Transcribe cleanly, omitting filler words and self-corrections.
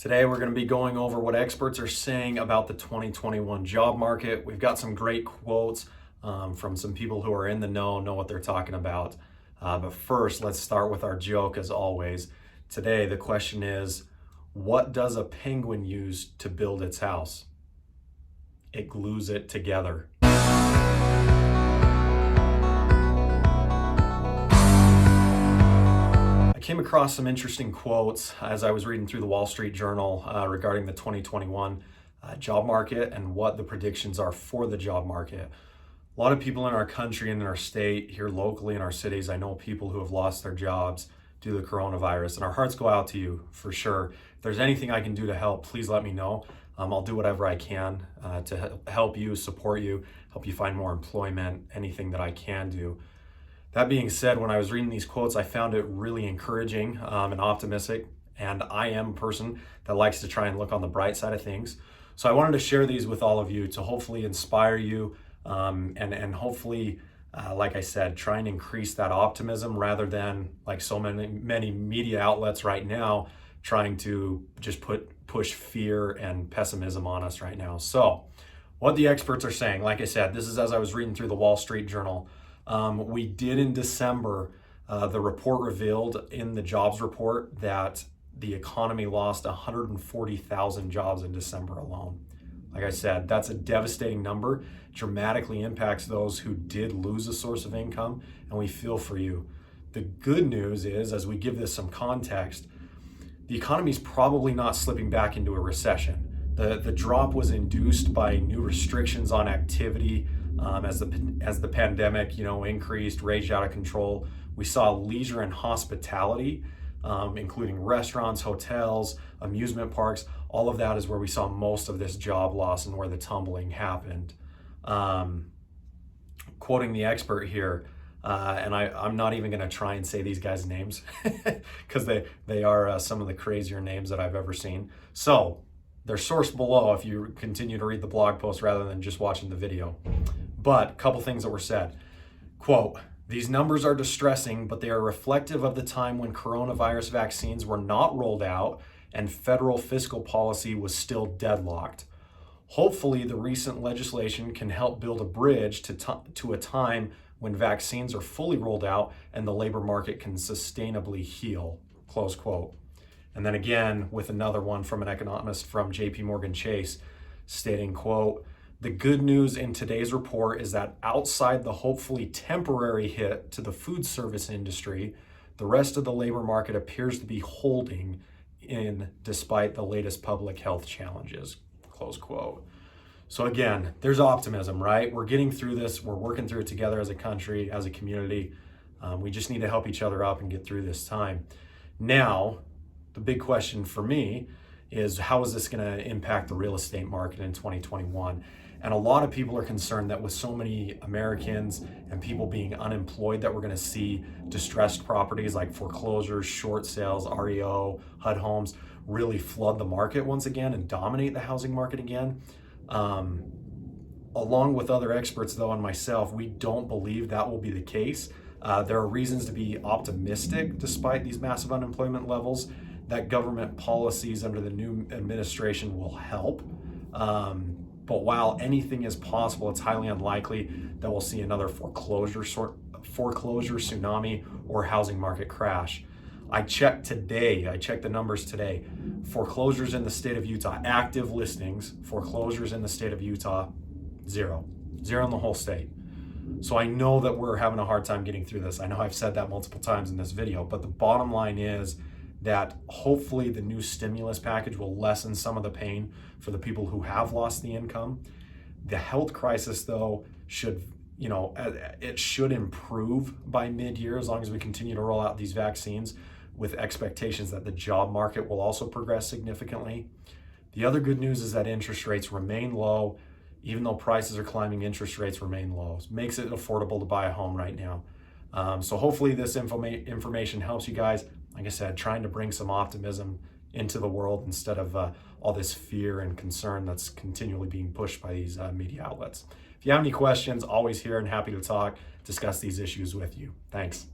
Today, we're going to be going over what experts are saying about the 2021 job market. We've got some great quotes from some people who are in the know what they're talking about. But first, let's start with our joke as always. Today, the question is, what does a penguin use to build its house? It glues it together. I came across some interesting quotes as I was reading through the Wall Street Journal regarding the 2021 job market and what the predictions are for the job market. A lot of people in our country and in our state, here locally in our cities, I know people who have lost their jobs due to the coronavirus, and our hearts go out to you for sure. If there's anything I can do to help, please let me know. I'll do whatever I can to help you, support you, help you find more employment, anything that I can do. That being said, when I was reading these quotes, I found it really encouraging and optimistic, and I am a person that likes to try and look on the bright side of things. So I wanted to share these with all of you to hopefully inspire you and hopefully, like I said, try and increase that optimism rather than like so many media outlets right now trying to just push fear and pessimism on us right now. So what the experts are saying, like I said, this is as I was reading through the Wall Street Journal. We did in December, the report revealed in the jobs report that the economy lost 140,000 jobs in December alone. Like I said, that's a devastating number, dramatically impacts those who did lose a source of income, and we feel for you. The good news is, as we give this some context, the economy is probably not slipping back into a recession. The drop was induced by new restrictions on activity, as the pandemic, increased, raged out of control. We saw leisure and hospitality, including restaurants, hotels, amusement parks. All of that is where we saw most of this job loss and where the tumbling happened. Quoting the expert here, and I'm not even going to try and say these guys' names because they are some of the crazier names that I've ever seen. So they're sourced below if you continue to read the blog post rather than just watching the video. But a couple things that were said. Quote, "These numbers are distressing, but they are reflective of the time when coronavirus vaccines were not rolled out and federal fiscal policy was still deadlocked. Hopefully, the recent legislation can help build a bridge to a time when vaccines are fully rolled out and the labor market can sustainably heal." Close quote. And then again, with another one from an economist from JP Morgan Chase stating, quote, "The good news in today's report is that outside the hopefully temporary hit to the food service industry, the rest of the labor market appears to be holding in despite the latest public health challenges." Close quote. So again, there's optimism, right? We're getting through this. We're working through it together as a country, as a community. We just need to help each other up and get through this time. Now, the big question for me is, how is this going to impact the real estate market in 2021? And a lot of people are concerned that with so many Americans and people being unemployed, that we're going to see distressed properties like foreclosures, short sales, REO, HUD homes really flood the market once again and dominate the housing market again. Along with other experts, though, and myself, we don't believe that will be the case. There are reasons to be optimistic despite these massive unemployment levels, that government policies under the new administration will help. But while anything is possible, it's highly unlikely that we'll see another foreclosure tsunami or housing market crash. I checked the numbers today. Foreclosures in the state of Utah, active listings, foreclosures in the state of Utah, zero in the whole state. So I know that we're having a hard time getting through this. I know I've said that multiple times in this video, but the bottom line is that hopefully the new stimulus package will lessen some of the pain for the people who have lost the income. The health crisis, though, should improve by mid-year as long as we continue to roll out these vaccines, with expectations that the job market will also progress significantly. The other good news is that interest rates remain low. Even though prices are climbing, interest rates remain low. It makes it affordable to buy a home right now. So hopefully this information helps you guys. Like I said, trying to bring some optimism into the world instead of all this fear and concern that's continually being pushed by these media outlets. If you have any questions, always here and happy to talk, discuss these issues with you. Thanks.